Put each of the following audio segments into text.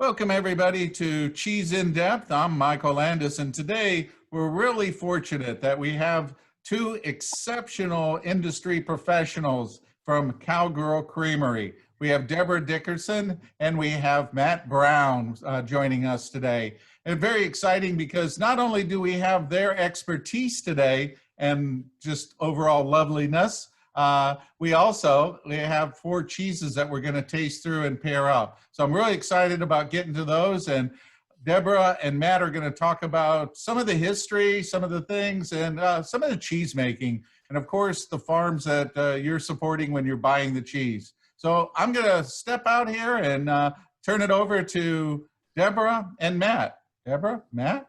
Welcome everybody to Cheese in Depth. I'm Michael Landis, and today we're really fortunate that we have two exceptional industry professionals from Cowgirl Creamery. We have Debra Dickerson and we have Matt Brown joining us today. And very exciting because not only do we have their expertise today and just overall loveliness, we have 4 cheeses that we're going to taste through and pair up. So I'm really excited about getting to those. And Debra and Matt are going to talk about some of the history, some of the things, and some of the cheese making. And of course, the farms that you're supporting when you're buying the cheese. So I'm going to step out here and turn it over to Debra and Matt. Debra, Matt?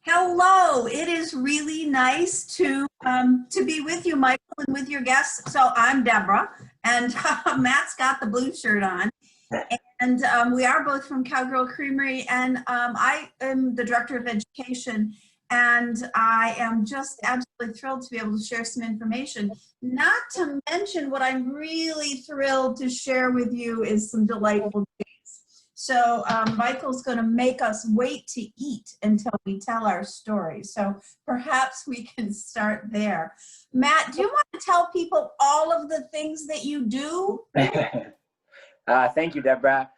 Hello, it is really nice to be with you, Michael, and with your guests. So I'm Debra, and Matt's got the blue shirt on, and we are both from Cowgirl Creamery, and I am the Director of Education, and I am just absolutely thrilled to be able to share some information. Not to mention what I'm really thrilled to share with you is some delightful cheese. So Michael's going to make us wait to eat until we tell our story. So perhaps we can start there. Matt, do you want to tell people all of the things that you do? Thank you, Debra.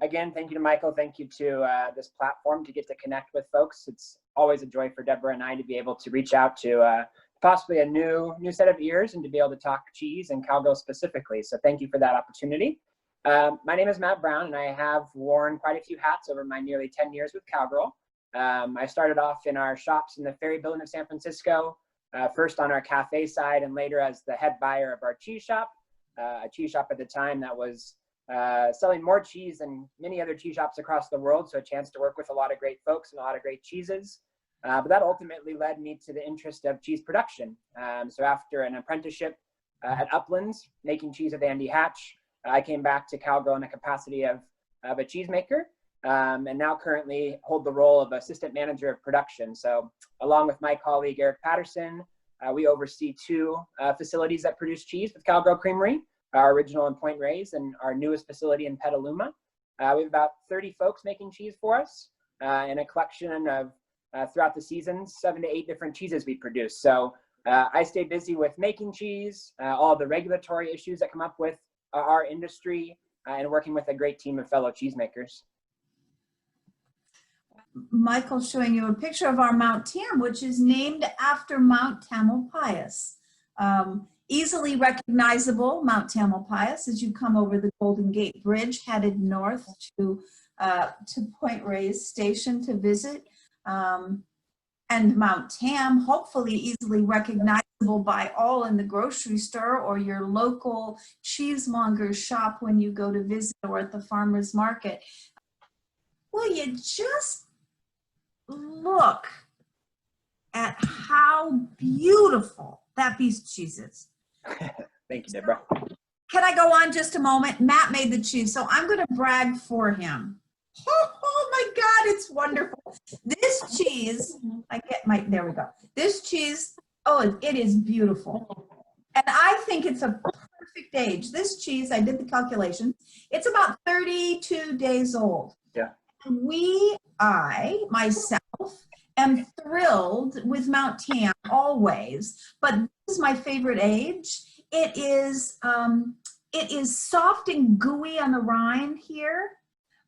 Again, thank you to Michael. Thank you to this platform to get to connect with folks. It's always a joy for Debra and I to be able to reach out to possibly a new set of ears and to be able to talk cheese and Cowgirl specifically. So thank you for that opportunity. My name is Matt Brown, and I have worn quite a few hats over my nearly 10 years with Cowgirl. I started off in our shops in the Ferry Building of San Francisco, first on our cafe side and later as the head buyer of our cheese shop, a cheese shop at the time that was selling more cheese than many other cheese shops across the world, so a chance to work with a lot of great folks and a lot of great cheeses. But that ultimately led me to the interest of cheese production. So after an apprenticeship at Uplands, making cheese with Andy Hatch, I came back to Cowgirl in the capacity of a cheesemaker, and now currently hold the role of assistant manager of production. So along with my colleague Eric Patterson, we oversee 2 facilities that produce cheese with Cowgirl Creamery, our original in Point Reyes and our newest facility in Petaluma. We have about 30 folks making cheese for us, and a collection of, throughout the season, 7 to 8 different cheeses we produce. So I stay busy with making cheese, all the regulatory issues that come up with our industry, and working with a great team of fellow cheesemakers. Michael's showing you a picture of our Mt Tam, which is named after Mount Tamalpais. Easily recognizable Mount Tamalpais as you come over the Golden Gate Bridge, headed north to Point Reyes Station to visit. And Mt Tam, hopefully easily recognizable by all in the grocery store or your local cheesemonger shop when you go to visit or at the farmer's market. Will you just look at how beautiful that piece of cheese is? Thank you, Debra. Can I go on just a moment? Matt made the cheese, so I'm going to brag for him. Oh my God, it's wonderful. This cheese, there we go. This cheese, oh, it is beautiful. And I think it's a perfect age. This cheese, I did the calculation, it's about 32 days old. Yeah. I, myself, am thrilled with Mt Tam always, but this is my favorite age. It is soft and gooey on the rind here.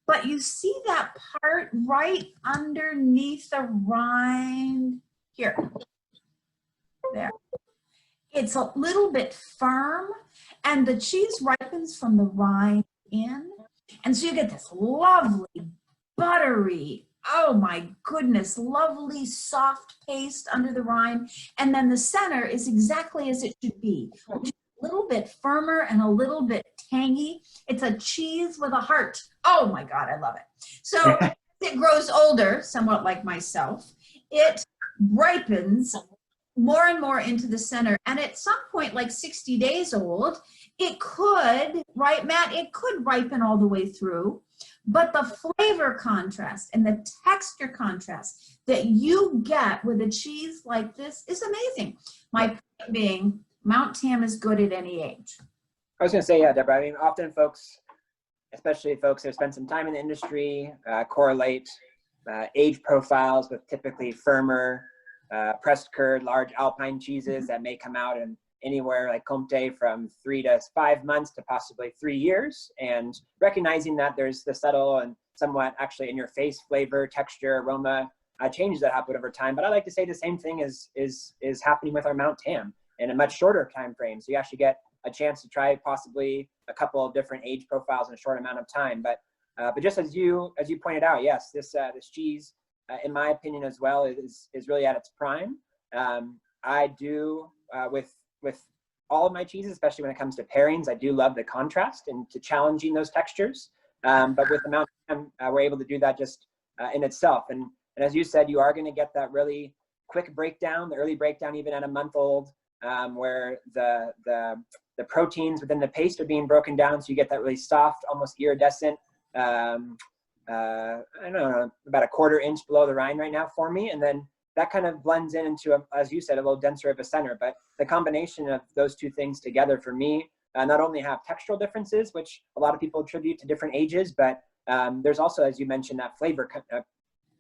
But you see that part right underneath the rind here. There. It's a little bit firm, and the cheese ripens from the rind in. And so you get this lovely, buttery, oh my goodness, lovely soft paste under the rind. And then the center is exactly as it should be, which is a little bit firmer and a little bit tangy. It's a cheese with a heart. Oh my God, I love it. So as it grows older, somewhat like myself, it ripens more and more into the center. And at some point, like 60 days old, it could, right, Matt, it could ripen all the way through. But the flavor contrast and the texture contrast that you get with a cheese like this is amazing. My point being, Mt Tam is good at any age. I was going to say, yeah, Debra, I mean, often folks, especially folks that have spent some time in the industry, correlate age profiles with typically firmer, pressed curd, large Alpine cheeses that may come out in anywhere like Comté from 3 to 5 months to possibly 3 years, and recognizing that there's the subtle and somewhat actually in your face flavor, texture, aroma changes that happen over time. But I like to say the same thing is happening with our Mt Tam in a much shorter time frame. So you actually get a chance to try possibly a couple of different age profiles in a short amount of time. But just as you pointed out, yes, this cheese, in my opinion as well, is really at its prime. I do with all of my cheeses, especially when it comes to pairings, I do love the contrast and to challenging those textures. But with the Mt Tam, we're able to do that just in itself. And as you said, you are going to get that really quick breakdown, the early breakdown, even at a month old, where the proteins within the paste are being broken down. So you get that really soft, almost iridescent, I don't know, about a 1/4 inch below the rind right now for me. And then that kind of blends into, as you said, a little denser of a center. But the combination of those two things together for me, not only have textural differences, which a lot of people attribute to different ages, but there's also, as you mentioned, that flavor,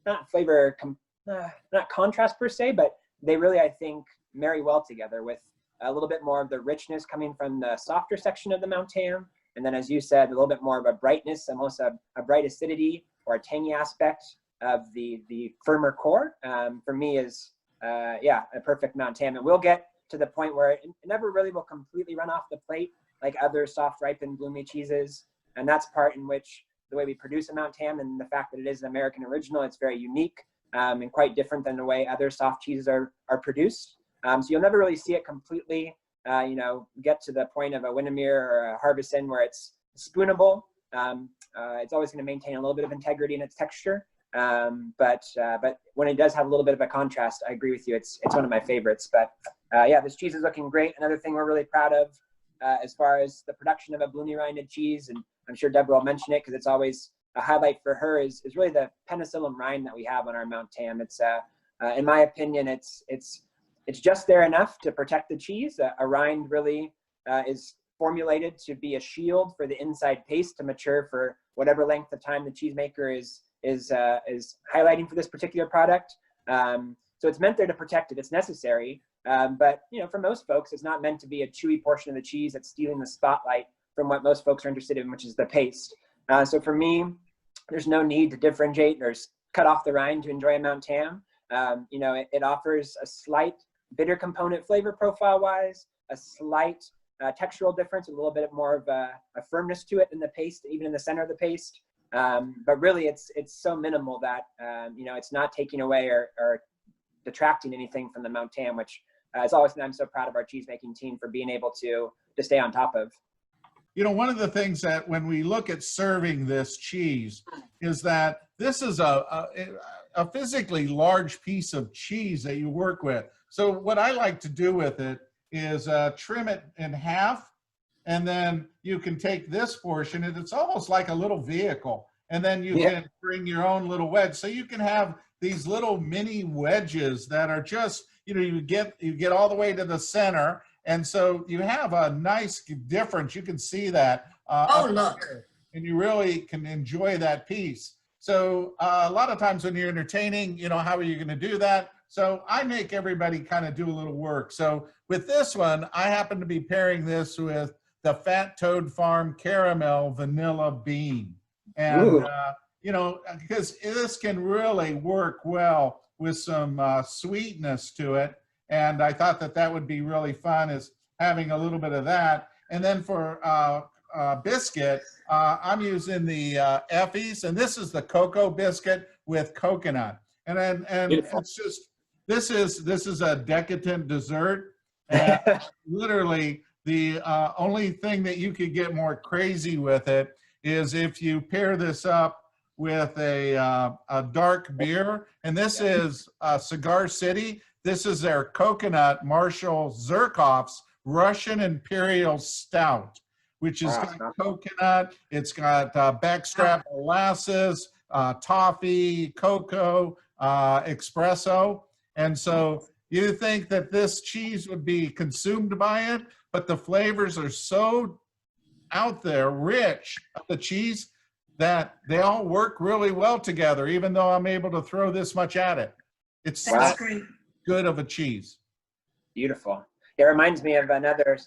not contrast per se, but they really, I think, marry well together with a little bit more of the richness coming from the softer section of the Mt Tam. And then, as you said, a little bit more of a brightness, almost a bright acidity or a tangy aspect of the firmer core. For me is, a perfect Mt Tam. And we'll get to the point where it never really will completely run off the plate like other soft, ripened, bloomy cheeses. And that's part in which the way we produce a Mt Tam and the fact that it is an American original, it's very unique and quite different than the way other soft cheeses are produced. So you'll never really see it completely, get to the point of a Windermere or a Harbison where it's spoonable. It's always going to maintain a little bit of integrity in its texture. But when it does have a little bit of a contrast, I agree with you. It's one of my favorites. But this cheese is looking great. Another thing we're really proud of as far as the production of a bloomy rinded cheese, and I'm sure Debra will mention it because it's always a highlight for her, is really the penicillin rind that we have on our Mt Tam. It's in my opinion, it's just there enough to protect the cheese. A rind really is formulated to be a shield for the inside paste to mature for whatever length of time the cheesemaker is highlighting for this particular product. So it's meant there to protect it. It's necessary. But for most folks, it's not meant to be a chewy portion of the cheese that's stealing the spotlight from what most folks are interested in, which is the paste. So for me, there's no need to differentiate or cut off the rind to enjoy a Mt Tam. It offers a slight bitter component flavor profile wise, a slight textural difference, a little bit more of a firmness to it in the paste, even in the center of the paste. But really it's so minimal that, it's not taking away or detracting anything from the Mt Tam, which is always something I'm so proud of our cheese making team for being able to stay on top of. One of the things that when we look at serving this cheese is that this is a physically large piece of cheese that you work with. So what I like to do with it is trim it in half, and then you can take this portion, and it's almost like a little vehicle, and then you can bring your own little wedge. So you can have these little mini wedges that are just, you get all the way to the center. And so you have a nice difference. You can see that. Look. And you really can enjoy that piece. So a lot of times when you're entertaining, how are you going to do that? So I make everybody kind of do a little work. So with this one, I happen to be pairing this with the Fat Toad Farm Caramel Vanilla Bean. And, because this can really work well with some sweetness to it. And I thought that would be really fun, is having a little bit of that. And then for biscuit, I'm using the Effie's, and this is the cocoa biscuit with coconut. And it's just, this is a decadent dessert. And literally the only thing that you could get more crazy with it is if you pair this up with a dark beer. And this is Cigar City. This is their coconut Marshal Zhukov's Russian Imperial Stout, which has got coconut, it's got backstrap molasses, toffee, cocoa, espresso. And so you think that this cheese would be consumed by it, but the flavors are so out there, rich of the cheese, that they all work really well together, even though I'm able to throw this much at it. It's That's that great. good of a cheese. Beautiful. It reminds me of another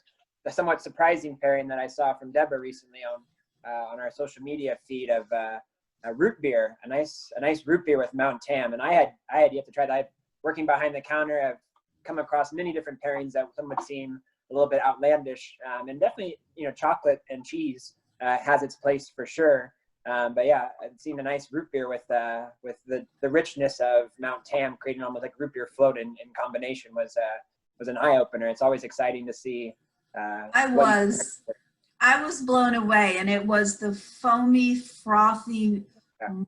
a somewhat surprising pairing that I saw from Debra recently on our social media feed of a root beer, a nice root beer with Mt Tam. And I had yet to try that. Working behind the counter, I've come across many different pairings that some would seem a little bit outlandish, and definitely, you know, chocolate and cheese has its place for sure. But yeah, I've seen a nice root beer with the richness of Mt Tam, creating almost like root beer float in combination was an eye opener. It's always exciting to see. I was blown away, and it was the foamy, frothy,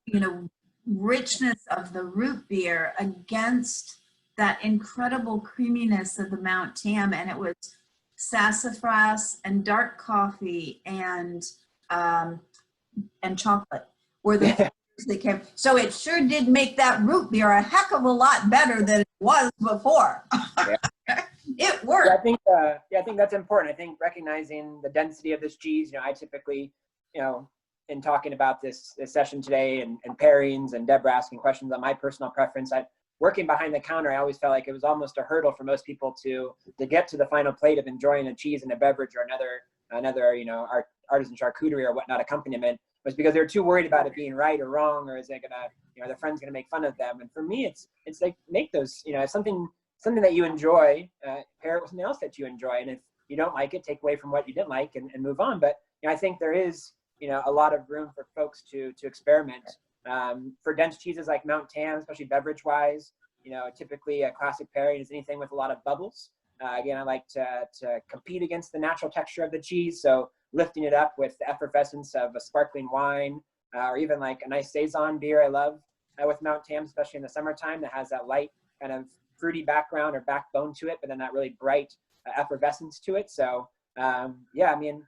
you know, richness of the root beer against that incredible creaminess of the Mt Tam, and it was sassafras and dark coffee and chocolate were the flavors that came. So it sure did make that root beer a heck of a lot better than it was before. Yeah. It worked. I think that's important. I think recognizing the density of this cheese, you know, I typically, you know, in talking about this session today and pairings and Debra asking questions on my personal preference, working behind the counter, I always felt like it was almost a hurdle for most people to get to the final plate of enjoying a cheese and a beverage or another, you know, artisan charcuterie or whatnot accompaniment, was because they were too worried about it being right or wrong, or is it gonna, you know, their friend's gonna make fun of them. And for me, it's like, make those, you know, something that you enjoy, pair it with something else that you enjoy. And if you don't like it, take away from what you didn't like and move on. But, you know, I think there is, you know, a lot of room for folks to experiment. For dense cheeses like Mt Tam, especially beverage wise, you know, typically a classic pairing is anything with a lot of bubbles. Again, I like to compete against the natural texture of the cheese. So lifting it up with the effervescence of a sparkling wine, or even like a nice Saison beer I love with Mt Tam, especially in the summertime, that has that light kind of fruity background or backbone to it, but then that really bright effervescence to it. So yeah, I mean,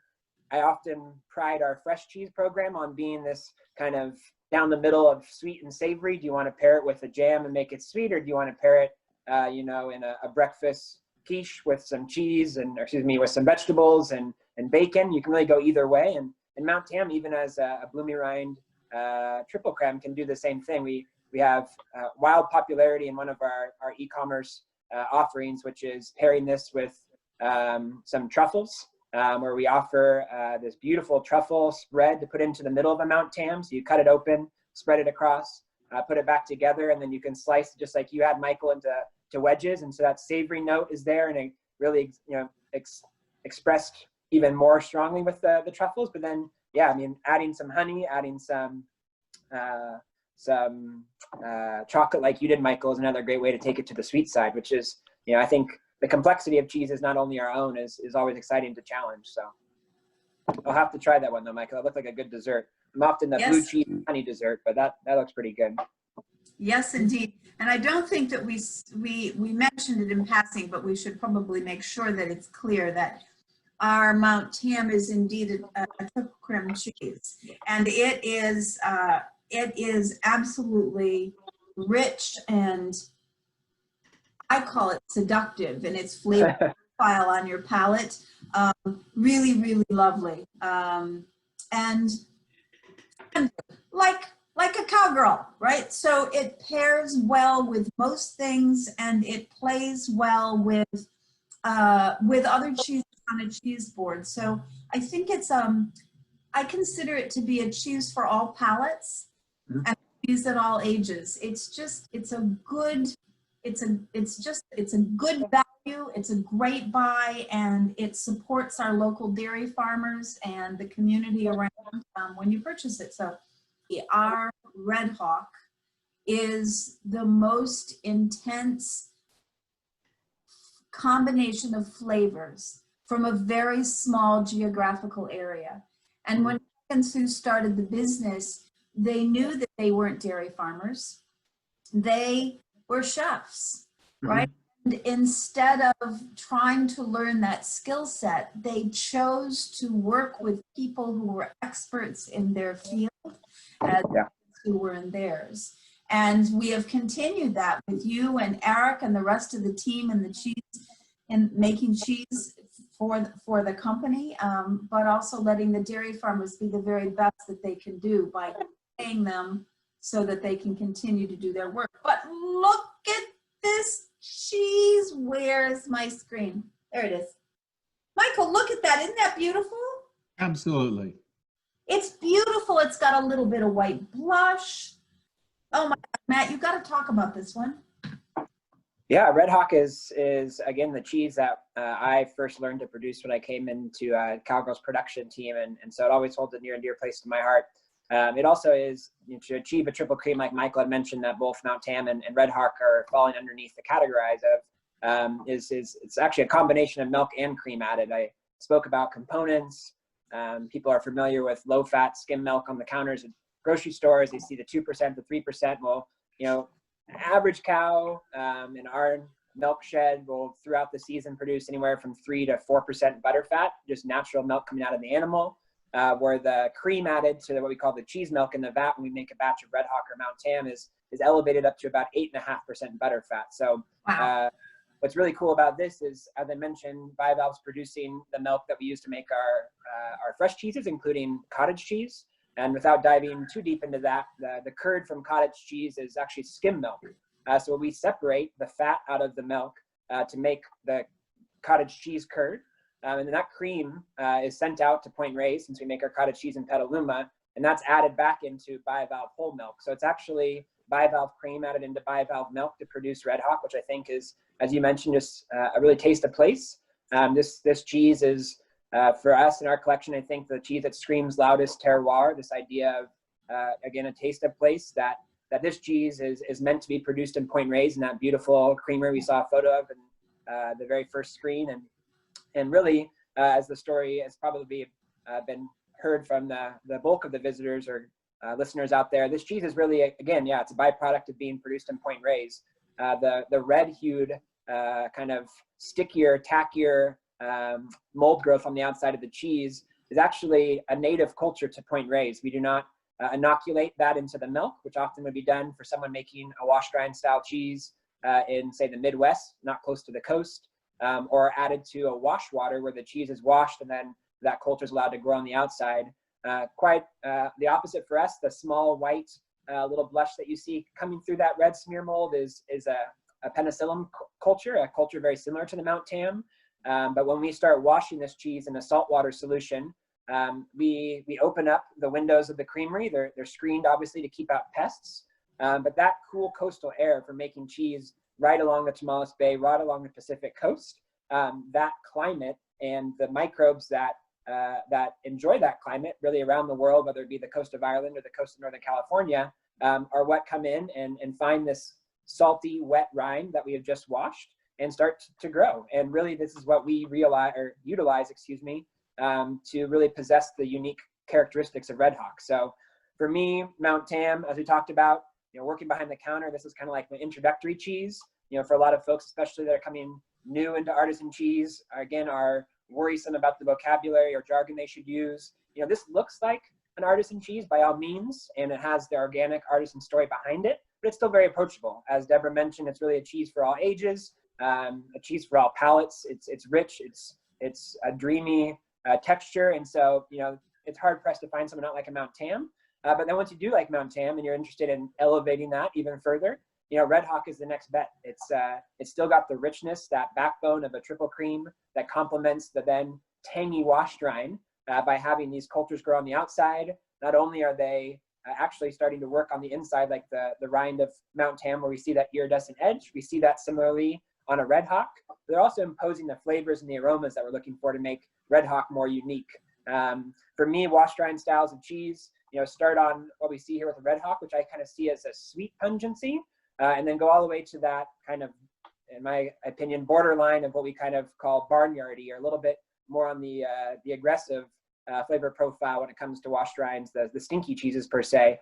I often pride our fresh cheese program on being this kind of down the middle of sweet and savory. Do you want to pair it with a jam and make it sweet, or do you want to pair it, you know, in a breakfast quiche with some cheese and, with some vegetables and bacon? You can really go either way. And Mt Tam, even as a Bloomy Rind triple creme, can do the same thing. We have wild popularity in one of our e-commerce offerings, which is pairing this with some truffles, where we offer this beautiful truffle spread to put into the middle of a Mt Tam. So you cut it open, spread it across, put it back together, and then you can slice it just like you had, Michael, into wedges. And so that savory note is there, and it really, you know, expressed even more strongly with the truffles. But then, yeah, I mean, adding some honey, adding some chocolate like you did, Michael, is another great way to take it to the sweet side, which is, you know, I think the complexity of cheese is not only our own, is always exciting to challenge. So I'll have to try that one though, Michael. It looked like a good dessert. I'm often the blue cheese honey dessert, but that looks pretty good. Yes, indeed. And I don't think that we mentioned it in passing, but we should probably make sure that it's clear that our Mt Tam is indeed a triple creme cheese, and it is absolutely rich, and I call it seductive in its flavor profile on your palate. Really, really lovely, and like a cowgirl, right? So it pairs well with most things, and it plays well with other cheeses on a cheese board. So I think it's I consider it to be a cheese for all palates and a cheese at all ages. It's a good value. It's a great buy, and it supports our local dairy farmers and the community around when you purchase it. So our Red Hawk is the most intense combination of flavors from a very small geographical area. And when Sue started the business, they knew that they weren't dairy farmers. They were chefs, right? And instead of trying to learn that skill set, they chose to work with people who were experts in their field as who were in theirs. And we have continued that with you and Eric and the rest of the team and the cheese and making cheese for the company, but also letting the dairy farmers be the very best that they can do by paying them so that they can continue to do their work. But look at this cheese. Where's my screen? There it is. Michael, look at that. Isn't that beautiful? Absolutely. It's beautiful. It's got a little bit of white blush. Oh my God, Matt, you got to talk about this one. Yeah, Red Hawk is again the cheese that I first learned to produce when I came into Cowgirl's production team, and so it always holds a near and dear place in my heart. It also is, to achieve a triple cream, like Michael had mentioned, that both Mt Tam and Red Hawk are falling underneath the categorize of. It's actually a combination of milk and cream added. I spoke about components. People are familiar with low-fat skim milk on the counters at grocery stores. They see the 2%, the 3%. Well, average cow in our milk shed will throughout the season produce anywhere from 3 to 4% butterfat, just natural milk coming out of the animal, where the cream added to what we call the cheese milk in the vat when we make a batch of Red Hawk or Mt Tam is elevated up to about 8.5% butterfat. So Wow. What's really cool about this is, as I mentioned, Bivalve's producing the milk that we use to make our fresh cheeses, including cottage cheese. And without diving too deep into that, the curd from cottage cheese is actually skim milk. So we separate the fat out of the milk to make the cottage cheese curd. And then that cream is sent out to Point Reyes, since we make our cottage cheese in Petaluma, and that's added back into Bivalve whole milk. So it's actually Bivalve cream added into Bivalve milk to produce Red Hawk, which I think is, as you mentioned, just a really taste of place. This cheese is, for us in our collection, I think the cheese that screams loudest terroir, this idea of, again, a taste of place, that this cheese is meant to be produced in Point Reyes, in that beautiful creamery we saw a photo of in the very first screen. And really, as the story has probably been heard from the bulk of the visitors or listeners out there, this cheese is really, again, yeah, it's a byproduct of being produced in Point Reyes. The red-hued, kind of stickier, tackier mold growth on the outside of the cheese is actually a native culture to Point Reyes. We do not inoculate that into the milk, which often would be done for someone making a wash-grind style cheese in, say, the Midwest, not close to the coast, or added to a wash water where the cheese is washed and then that culture is allowed to grow on the outside. Quite the opposite for us. The small white little blush that you see coming through that red smear mold is a penicillin culture, a culture very similar to the Mt Tam. But when we start washing this cheese in a saltwater solution, we open up the windows of the creamery. They're screened, obviously, to keep out pests. But that cool coastal air for making cheese right along the Tamales Bay, right along the Pacific coast, that climate and the microbes that enjoy that climate really around the world, whether it be the coast of Ireland or the coast of Northern California, are what come in and find this salty, wet rind that we have just washed and start to grow. And really, this is what we utilize, to really possess the unique characteristics of Red Hawk. So for me, Mt Tam, as we talked about, working behind the counter, this is kind of like the introductory cheese. For a lot of folks, especially that are coming new into artisan cheese, again, are worrisome about the vocabulary or jargon they should use. This looks like an artisan cheese by all means, and it has the organic artisan story behind it, but it's still very approachable. As Debra mentioned, it's really a cheese for all ages, a cheese for all palates. It's rich, it's a dreamy texture, and so it's hard pressed to find someone not like a Mt Tam. But then once you do like Mt Tam and you're interested in elevating that even further, Red Hawk is the next bet. It's still got the richness, that backbone of a triple cream that complements the then tangy washed rind by having these cultures grow on the outside. Not only are they actually starting to work on the inside, like the rind of Mt Tam, where we see that iridescent edge, we see that similarly on a Red Hawk. They're also imposing the flavors and the aromas that we're looking for to make Red Hawk more unique. For me, washed rind styles of cheese, start on what we see here with the Red Hawk, which I kind of see as a sweet pungency. And then go all the way to that kind of, in my opinion, borderline of what we kind of call barnyardy, or a little bit more on the aggressive flavor profile when it comes to washed rinds, the stinky cheeses per se.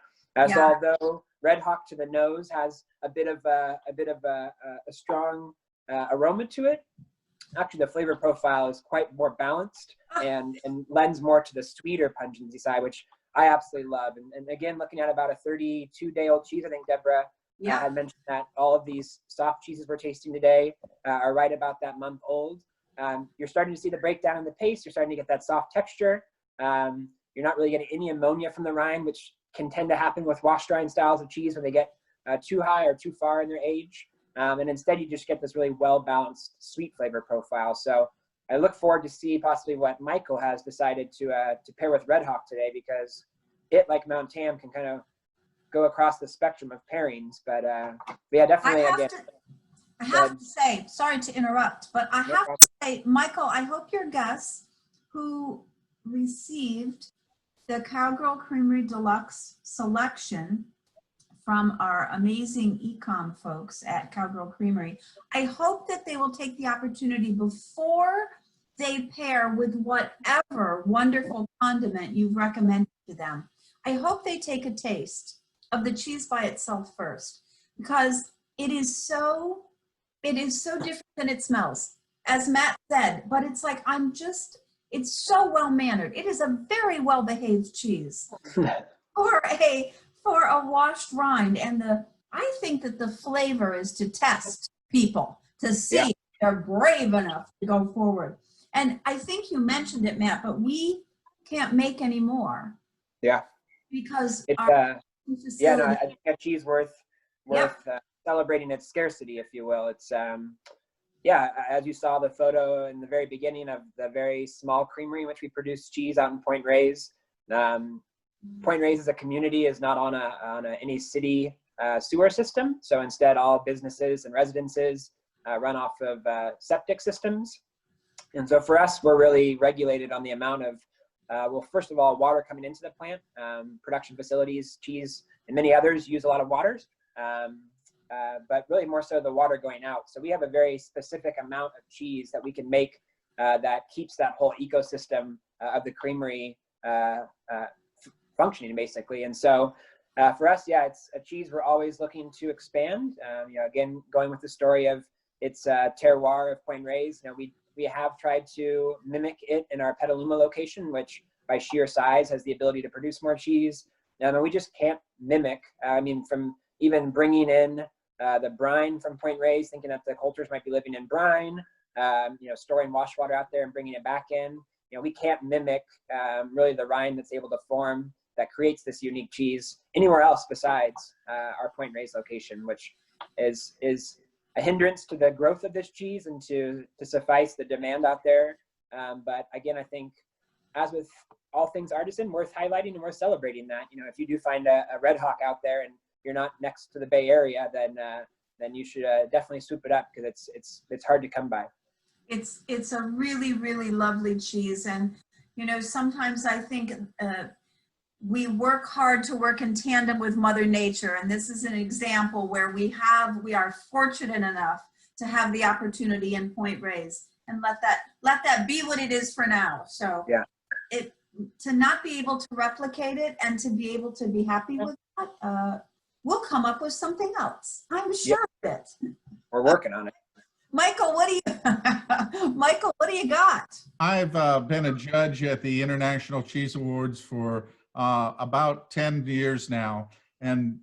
So although Red Hawk to the nose has a bit of a strong aroma to it, actually the flavor profile is quite more balanced and lends more to the sweeter pungency side, which I absolutely love. And again, looking at about a 32-day-old cheese, I think Debra had mentioned that all of these soft cheeses we're tasting today are right about that month old. you're starting to see the breakdown in the paste. You're starting to get that soft texture. You're not really getting any ammonia from the rind, which can tend to happen with washed rind styles of cheese when they get too high or too far in their age. And instead, you just get this really well-balanced sweet flavor profile. So I look forward to see possibly what Michael has decided to pair with Red Hawk today, because it, like Mt Tam, can kind of go across the spectrum of pairings. But yeah, definitely. I have to say, sorry to interrupt, but I have to say, Michael, I hope your guests who received the Cowgirl Creamery Deluxe Selection from our amazing e-com folks at Cowgirl Creamery, I hope that they will take the opportunity before they pair with whatever wonderful condiment you've recommended to them. I hope they take a taste of the cheese by itself first, because it is so different than it smells, as Matt said, but it's like, it's so well-mannered. It is a very well-behaved cheese for a washed rind. And I think that the flavor is to test people, to see if they're brave enough to go forward. And I think you mentioned it, Matt, but we can't make any more. Yeah. Because it's, our facility, I think that cheese worth celebrating its scarcity, if you will. It's as you saw the photo in the very beginning of the very small creamery in which we produce cheese out in Point Reyes. Point Reyes as a community is not on any city sewer system. So instead, all businesses and residences run off of septic systems. And so for us, we're really regulated on the amount of, well, first of all, water coming into the plant. Production facilities, cheese, and many others use a lot of waters. But really more so the water going out. So we have a very specific amount of cheese that we can make that keeps that whole ecosystem of the creamery functioning, basically. And so for us, it's a cheese we're always looking to expand. Again, going with the story of its terroir of Point Reyes, we have tried to mimic it in our Petaluma location, which by sheer size has the ability to produce more cheese. And we just can't mimic, from even bringing in the brine from Point Reyes, thinking that the cultures might be living in brine, storing wash water out there and bringing it back in. We can't mimic really the rind that's able to form that creates this unique cheese anywhere else besides our Point Reyes location, which is a hindrance to the growth of this cheese and to suffice the demand out there. But again, I think as with all things artisan, worth highlighting and worth celebrating that. If you do find a Red Hawk out there and you're not next to the Bay Area, then you should definitely swoop it up, because it's hard to come by. It's a really, really lovely cheese. And, sometimes I think we work hard to work in tandem with Mother Nature. And this is an example where we are fortunate enough to have the opportunity in Point Reyes, and let that be what it is for now. So to not be able to replicate it and to be able to be happy with that, we'll come up with something else. I'm sure of it. We're working on it. Michael, what do you got? I've been a judge at the International Cheese Awards for about 10 years now, and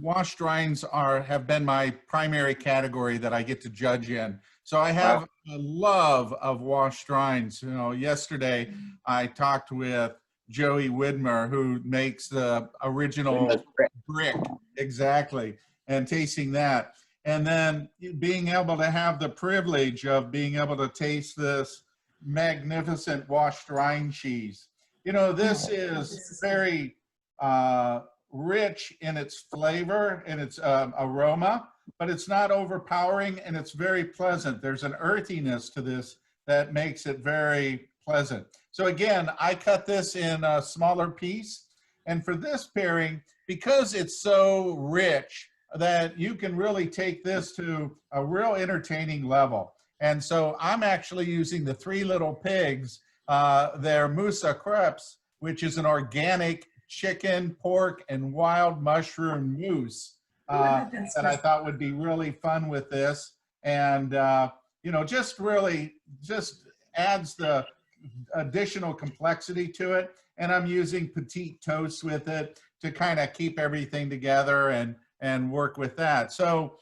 washed rinds have been my primary category that I get to judge in. So I have a love of washed rinds. Yesterday I talked with Joey Widmer, who makes the original brick, exactly, and tasting that. And then being able to have the privilege of being able to taste this magnificent washed rind cheese. This is very rich in its flavor and its aroma, but it's not overpowering, and it's very pleasant. There's an earthiness to this that makes it very pleasant. So again, I cut this in a smaller piece. And for this pairing, because it's so rich, that you can really take this to a real entertaining level. And so I'm actually using the Three Little Pigs, their Musa crepes, which is an organic chicken, pork, and wild mushroom mousse that I thought would be really fun with this. And, just adds the additional complexity to it. And I'm using petite toast with it to kind of keep everything together and work with that. So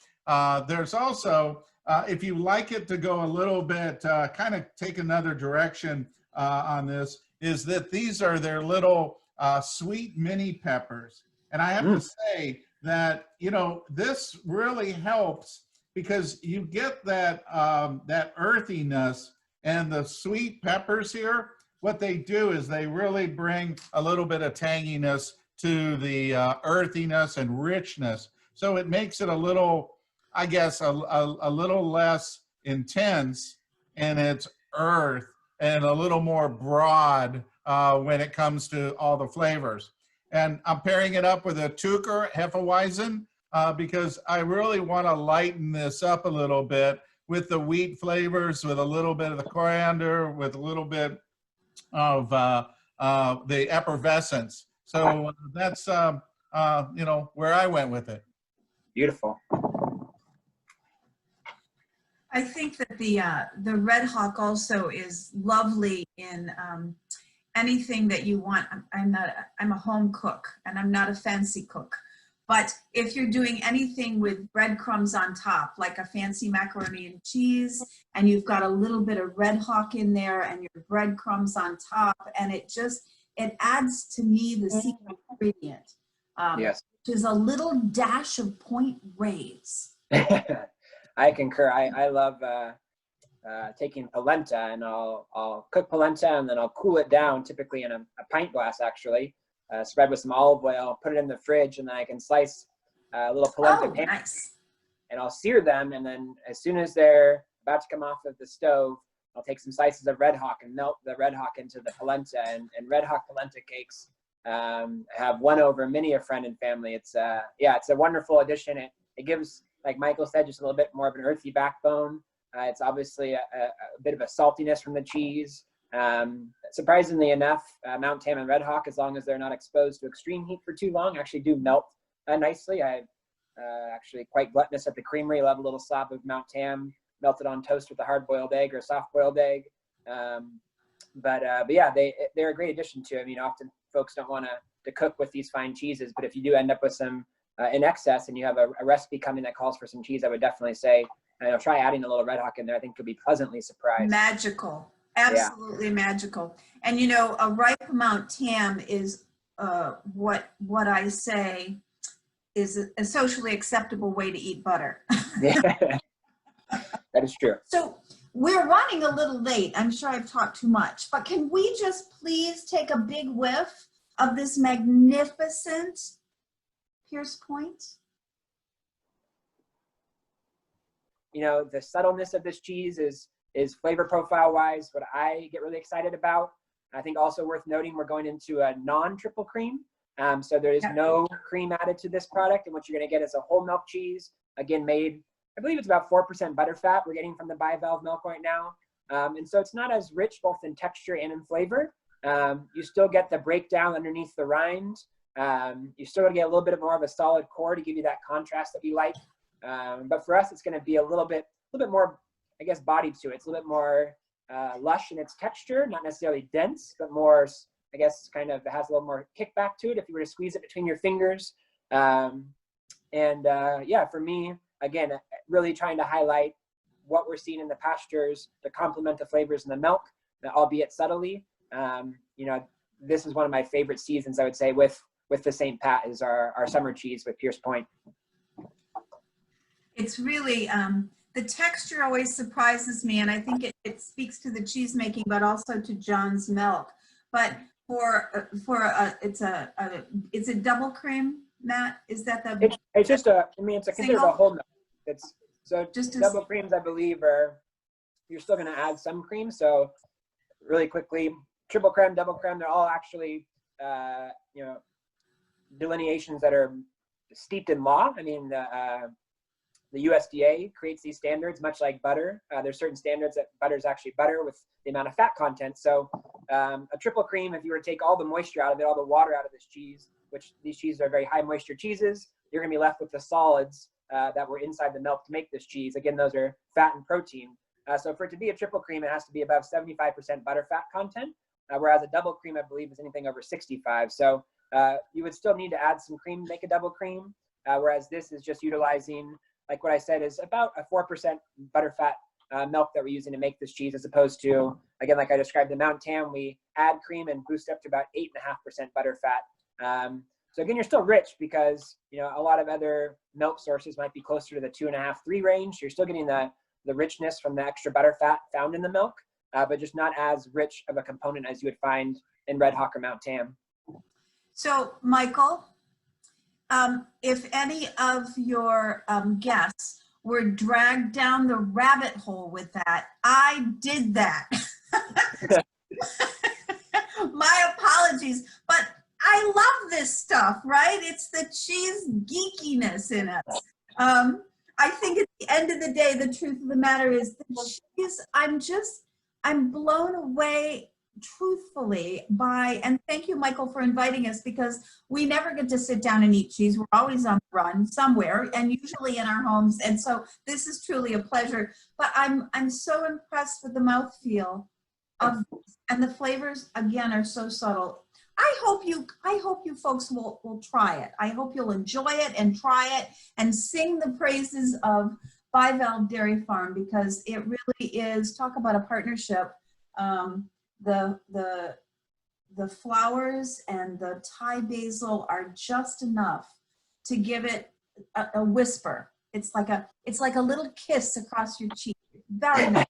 there's also if you like it to go a little bit, kind of take another direction on this, is that these are their little sweet mini peppers. And I have to say that, you know, this really helps because you get that, that earthiness, and the sweet peppers here, what they do is they really bring a little bit of tanginess to the earthiness and richness. So it makes it a little, I guess, a little less intense in its earth and a little more broad when it comes to all the flavors. And I'm pairing it up with a Tucker Hefeweizen because I really want to lighten this up a little bit with the wheat flavors, with a little bit of the coriander, with a little bit of the effervescence. So that's, you know, where I went with it. Beautiful. I think that the Red Hawk also is lovely in anything that you want. I'm a home cook and I'm not a fancy cook. But if you're doing anything with breadcrumbs on top, like a fancy macaroni and cheese, and you've got a little bit of Red Hawk in there and your breadcrumbs on top, and it adds to me the secret ingredient, Yes. which is a little dash of Point Reyes. I concur. I love taking polenta, and I'll cook polenta and then I'll cool it down, typically in a pint glass actually. Spread with some olive oil, put it in the fridge, and then I can slice a little polenta pan, nice. And I'll sear them. And then as soon as they're about to come off of the stove, I'll take some slices of Red Hawk and melt the Red Hawk into the polenta. And Red Hawk polenta cakes have won over many a friend and family. It's it's a wonderful addition. It gives, like Michael said, just a little bit more of an earthy backbone. It's obviously a bit of a saltiness from the cheese. Surprisingly enough, Mt Tam and Red Hawk, as long as they're not exposed to extreme heat for too long, actually do melt nicely. I actually quite gluttonous at the creamery. Love a little slab of Mt Tam melted on toast with a hard-boiled egg or a soft-boiled egg. But yeah, they're a great addition to. I mean, often folks don't want to cook with these fine cheeses, but if you do end up with some in excess and you have a recipe coming that calls for some cheese, I would definitely say, try adding a little Red Hawk in there. I think you'll be pleasantly surprised. Magical. Absolutely magical. And you know, a ripe Mt Tam is what I say is a socially acceptable way to eat butter. Yeah, that is true. So we're running a little late. I'm sure I've talked too much, but can we just please take a big whiff of this magnificent Pierce Point? You know, the subtleness of this cheese is flavor profile wise what I get really excited about. I think also worth noting, we're going into a non-triple cream. So there is no cream added to this product. And what you're going to get is a whole milk cheese, again, made, I believe it's about 4% butterfat we're getting from the bivalve milk right now. And so it's not as rich both in texture and in flavor. You still get the breakdown underneath the rind. You still going to get a little bit more of a solid core to give you that contrast that we like. But for us, it's going to be a little bit more, I guess, body to it. It's a little bit more lush in its texture, not necessarily dense, but more, I guess, kind of has a little more kickback to it if you were to squeeze it between your fingers. Yeah, for me, again, really trying to highlight what we're seeing in the pastures to complement the flavors in the milk, albeit subtly. You know, this is one of my favorite seasons, I would say, with the St. Pat is our summer cheese with Pierce Point. It's really, the texture always surprises me, and I think it speaks to the cheese making, but also to John's milk. But it's a double cream, Matt? Is that the? It's just it's a considered a whole milk. It's so just double creams, I believe, you're still going to add some cream. So really quickly, triple creme, double creme, they're all actually delineations that are steeped in law. I mean, the USDA creates these standards, much like butter. There's certain standards that butter is actually butter with the amount of fat content. So a triple cream, if you were to take all the moisture out of it, all the water out of this cheese, which these cheeses are very high moisture cheeses, you're going to be left with the solids that were inside the milk to make this cheese. Again, those are fat and protein. So for it to be a triple cream, it has to be above 75% butter fat content, whereas a double cream, I believe, is anything over 65. So you would still need to add some cream to make a double cream, whereas this is just utilizing like what I said, is about a 4% butterfat milk that we're using to make this cheese, as opposed to, again, like I described, the Mt Tam, we add cream and boost up to about 8.5% butterfat. So again, you're still rich because, you know, a lot of other milk sources might be closer to the 2.5, 3 range. You're still getting the richness from the extra butterfat found in the milk, but just not as rich of a component as you would find in Red Hawk or Mt Tam. So, Michael, if any of your guests were dragged down the rabbit hole with that, I did that. My apologies, but I love this stuff, right? It's the cheese geekiness in us. I think at the end of the day, the truth of the matter is the cheese, I'm blown away truthfully by, and thank you, Michael, for inviting us, because we never get to sit down and eat cheese. We're always on the run somewhere, and usually in our homes. And so this is truly a pleasure. But I'm so impressed with the mouthfeel of this, and the flavors again are so subtle. I hope you folks will try it. I hope you'll enjoy it and try it and sing the praises of Bivalve Dairy Farm, because it really is, talk about a partnership. The flowers and the Thai basil are just enough to give it a whisper. It's like a little kiss across your cheek. Very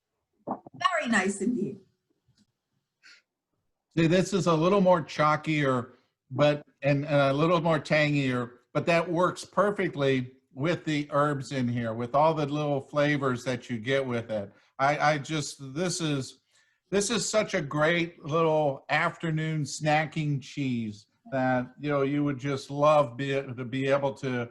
nice indeed. See, this is a little more chalkier, and a little more tangier, but that works perfectly with the herbs in here, with all the little flavors that you get with it. This is such a great little afternoon snacking cheese that, you know, you would just love to be able to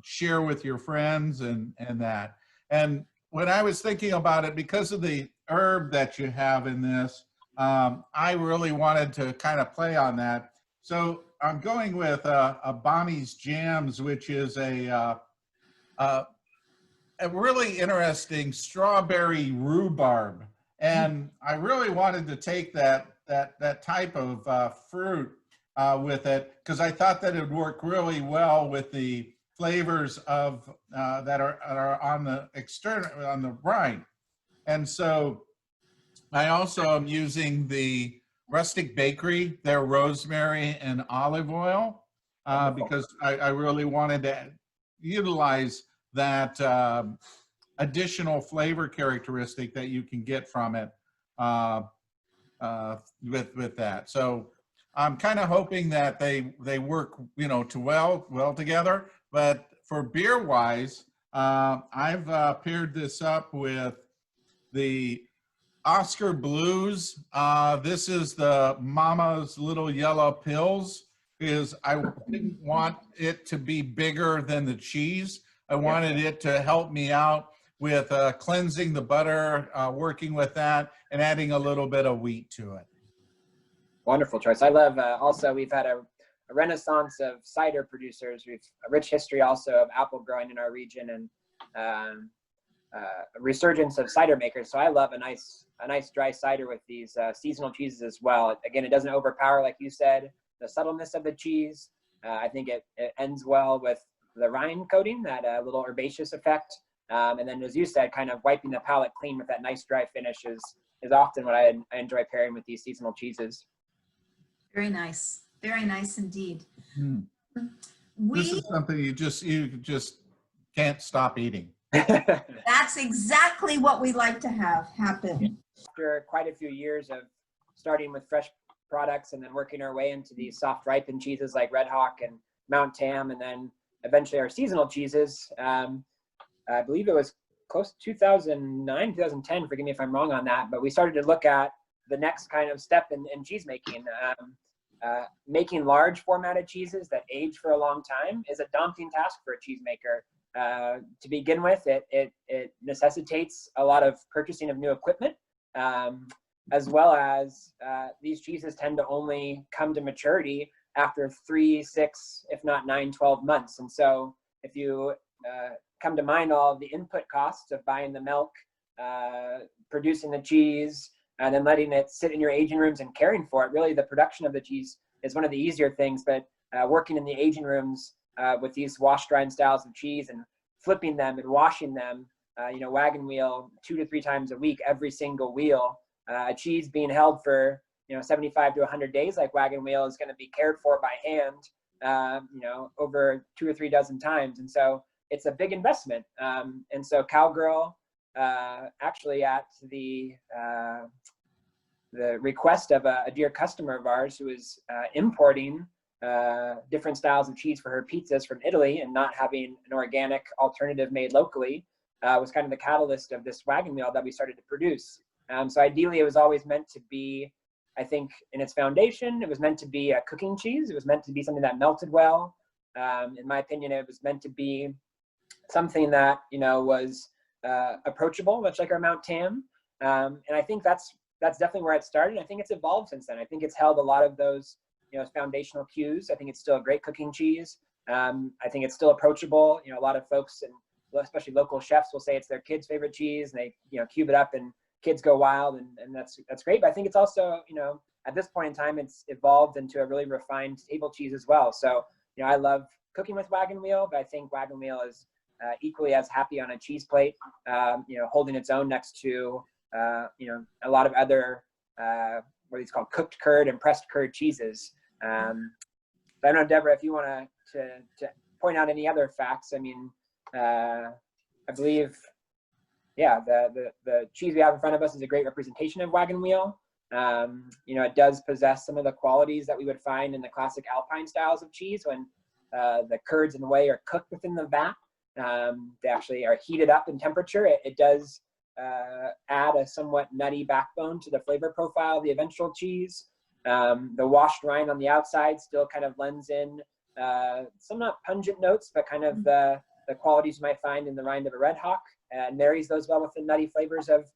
share with your friends and that. And when I was thinking about it, because of the herb that you have in this, I really wanted to kind of play on that. So I'm going with a Bonnie's Jams, which is a really interesting strawberry rhubarb. And I really wanted to take that type of fruit with it, because I thought that it would work really well with the flavors of that are on the rind. And so I also am using the Rustic Bakery, their rosemary and olive oil, because I really wanted to utilize that additional flavor characteristic that you can get from it with that. So I'm kind of hoping that they work, you know, well together. But for beer wise, I've paired this up with the Oscar Blues. This is the Mama's Little Yellow Pills, because I didn't want it to be bigger than the cheese. I wanted it to help me out with cleansing the butter, working with that, and adding a little bit of wheat to it. Wonderful choice. I love, also, we've had a renaissance of cider producers. We've a rich history also of apple growing in our region, and a resurgence of cider makers. So I love a nice dry cider with these seasonal cheeses as well. Again, it doesn't overpower, like you said, the subtleness of the cheese. I think it ends well with the rind coating, that little herbaceous effect. And then, as you said, kind of wiping the palate clean with that nice dry finish is often what I enjoy pairing with these seasonal cheeses. Very nice indeed. This is something you just can't stop eating. That's exactly what we like to have happen. After quite a few years of starting with fresh products and then working our way into these soft ripened cheeses like Red Hawk and Mt Tam, and then eventually our seasonal cheeses, I believe it was close to 2009, 2010, forgive me if I'm wrong on that, but we started to look at the next kind of step in cheese making. Making large formatted cheeses that age for a long time is a daunting task for a cheesemaker. To begin with, it necessitates a lot of purchasing of new equipment, as well as these cheeses tend to only come to maturity after 3, 6, if not 9, 12 months. And so if you come to mind all of the input costs of buying the milk, producing the cheese, and then letting it sit in your aging rooms and caring for it, really the production of the cheese is one of the easier things. But working in the aging rooms with these wash grind styles of cheese and flipping them and washing them, you know, wagon wheel 2 to 3 times a week, every single wheel. A cheese being held for, you know, 75 to 100 days, like wagon wheel, is going to be cared for by hand, you know, over 2 or 3 dozen times. And so it's a big investment. And so Cowgirl, actually at the request of a dear customer of ours who is importing different styles of cheese for her pizzas from Italy and not having an organic alternative made locally, was kind of the catalyst of this wagon wheel that we started to produce. So ideally, it was always meant to be, I think, in its foundation, it was meant to be a cooking cheese. It was meant to be something that melted well. In my opinion, it was meant to be something that, you know, was approachable, much like our Mt Tam. And I think that's definitely where it started. I think it's evolved since then. I think it's held a lot of those, you know, foundational cues. I think it's still a great cooking cheese. I think it's still approachable. You know, a lot of folks, and especially local chefs, will say it's their kids' favorite cheese, and they, you know, cube it up and kids go wild, and that's great. But I think it's also, you know, at this point in time, it's evolved into a really refined table cheese as well. So, you know, I love cooking with wagon wheel, but I think wagon wheel is equally as happy on a cheese plate, you know, holding its own next to, you know, a lot of other, what is called cooked curd and pressed curd cheeses. But I don't know, Deborah, if you want to point out any other facts. I mean, I believe, yeah, the cheese we have in front of us is a great representation of wagon wheel. You know, it does possess some of the qualities that we would find in the classic Alpine styles of cheese when the curds and the whey are cooked within the vat. They actually are heated up in temperature. It does add a somewhat nutty backbone to the flavor profile of the eventual cheese. The washed rind on the outside still kind of lends in some not pungent notes, but kind of the qualities you might find in the rind of a Red Hawk, and marries those well with the nutty flavors of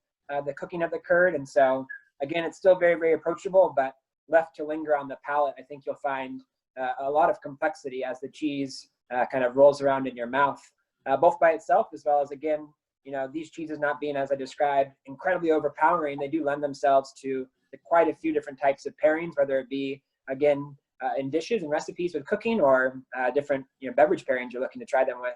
the cooking of the curd. And so, again, it's still very, very approachable, but left to linger on the palate, I think you'll find a lot of complexity as the cheese kind of rolls around in your mouth, both by itself as well as, again, you know, these cheeses not being, as I described, incredibly overpowering. They do lend themselves to quite a few different types of pairings, whether it be, again, in dishes and recipes with cooking, or different, you know, beverage pairings you're looking to try them with.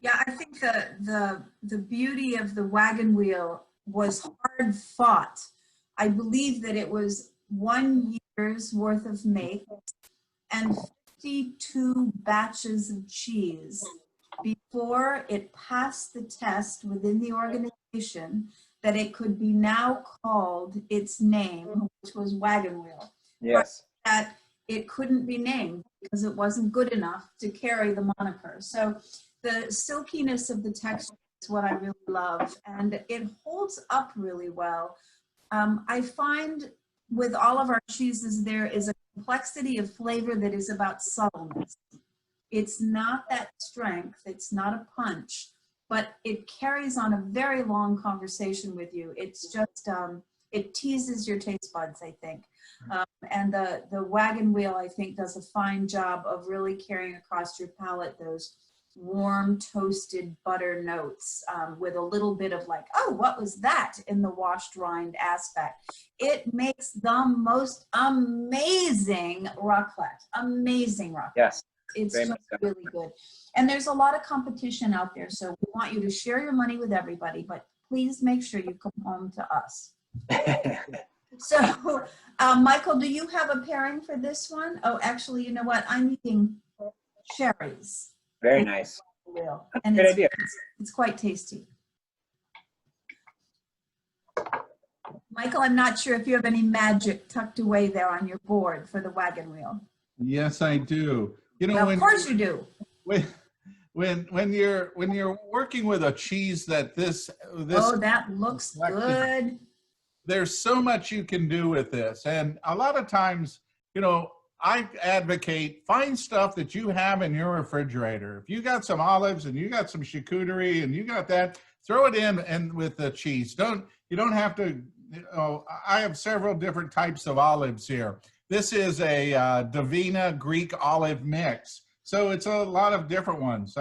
Yeah, I think the beauty of the wagon wheel was hard fought. I believe that it was 1 year's worth of make and 52 batches of cheese before it passed the test within the organization that it could be now called its name, which was wagon wheel. Yes. But that it couldn't be named because it wasn't good enough to carry the moniker. So the silkiness of the texture is what I really love, and it holds up really well. I find with all of our cheeses, there is a complexity of flavor that is about subtleness. It's not that strength, it's not a punch, but it carries on a very long conversation with you. It's just, it teases your taste buds, I think. And the wagon wheel, I think, does a fine job of really carrying across your palate those warm toasted butter notes, with a little bit of like, oh, what was that, in the washed rind aspect. It makes the most amazing raclette. Amazing raclette. Yes. It's just really good. And there's a lot of competition out there, so we want you to share your money with everybody, but please make sure you come home to us. So, Michael, do you have a pairing for this one? Oh, actually, you know what? I'm eating cherries. Very nice. And good idea. It's quite tasty. Michael, I'm not sure if you have any magic tucked away there on your board for the wagon wheel. Yes, I do. You know, Well, of course you do. When you're working with a cheese that this Oh, that looks good. There's so much you can do with this, and a lot of times, you know, I advocate find stuff that you have in your refrigerator. If you got some olives and you got some charcuterie and you got that, throw it in and with the cheese. You don't have to. You know, I have several different types of olives here. This is a Divina Greek olive mix, so it's a lot of different ones.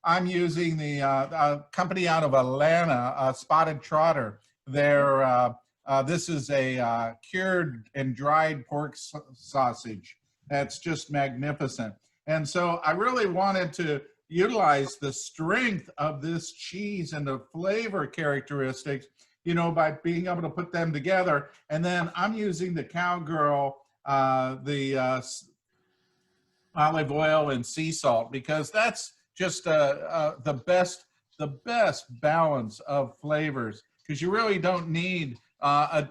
I'm using the company out of Atlanta, Spotted Trotter. This is a cured and dried pork sausage. That's just magnificent. And so I really wanted to, utilize the strength of this cheese and the flavor characteristics, you know, by being able to put them together. And then I'm using the Cowgirl, olive oil and sea salt, because that's just the best balance of flavors, because you really don't need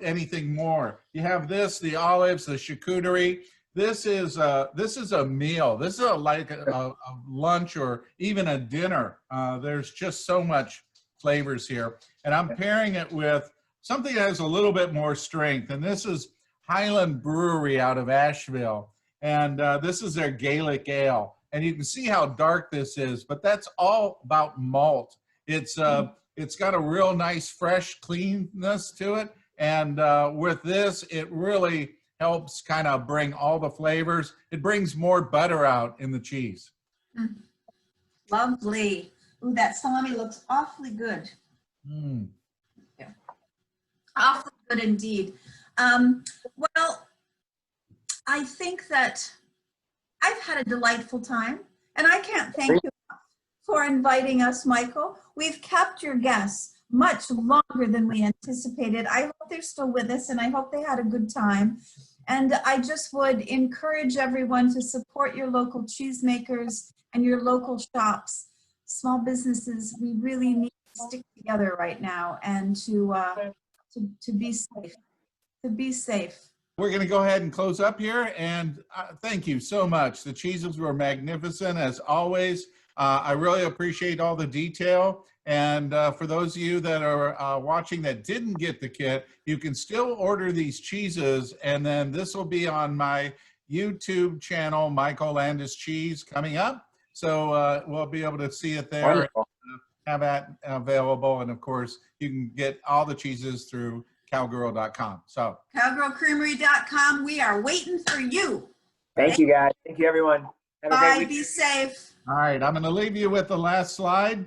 anything more. You have this, the olives, the charcuterie. This is a meal. This is like a lunch or even a dinner. There's just so much flavors here. And I'm pairing it with something that has a little bit more strength. And this is Highland Brewery out of Asheville. And this is their Gaelic Ale. And you can see how dark this is, but that's all about malt. It's got a real nice, fresh cleanness to it. And with this, it really helps kind of bring all the flavors. It brings more butter out in the cheese. Lovely. Ooh, that salami looks awfully good. Yeah. Awfully good indeed. Well, I think that I've had a delightful time, and I can't thank you enough for inviting us, Michael. We've kept your guests much longer than we anticipated. I hope they're still with us, and I hope they had a good time. And I just would encourage everyone to support your local cheesemakers and your local shops. Small businesses, we really need to stick together right now and to be safe. To be safe. We're going to go ahead and close up here, and thank you so much. The cheeses were magnificent as always. I really appreciate all the detail. And for those of you that are watching that didn't get the kit, you can still order these cheeses, and then this will be on my YouTube channel, Michael Landis Cheese, coming up. So we'll be able to see it there. Wonderful. Have that available. And of course, you can get all the cheeses through cowgirl.com. So Cowgirlcreamery.com. We are waiting for you. Thank you, guys. Thank you, everyone. Have a great Bye. week. Be safe. all right, I'm going to leave you with the last slide.